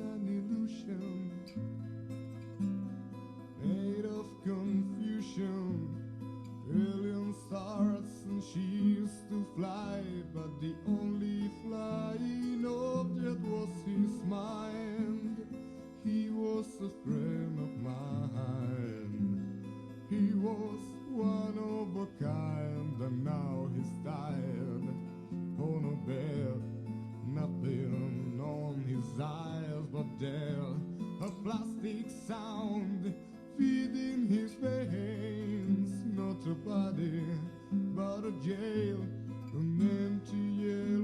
an illusion made of confusion. Alien stars and she used to fly, but the only flying object was his mind. He was a friend of mine. He was one of a kind, and now he's died on a bed. Nothing on his eyes but there, a plastic sound feeding his veins. Not a body, but a jail, an empty yellow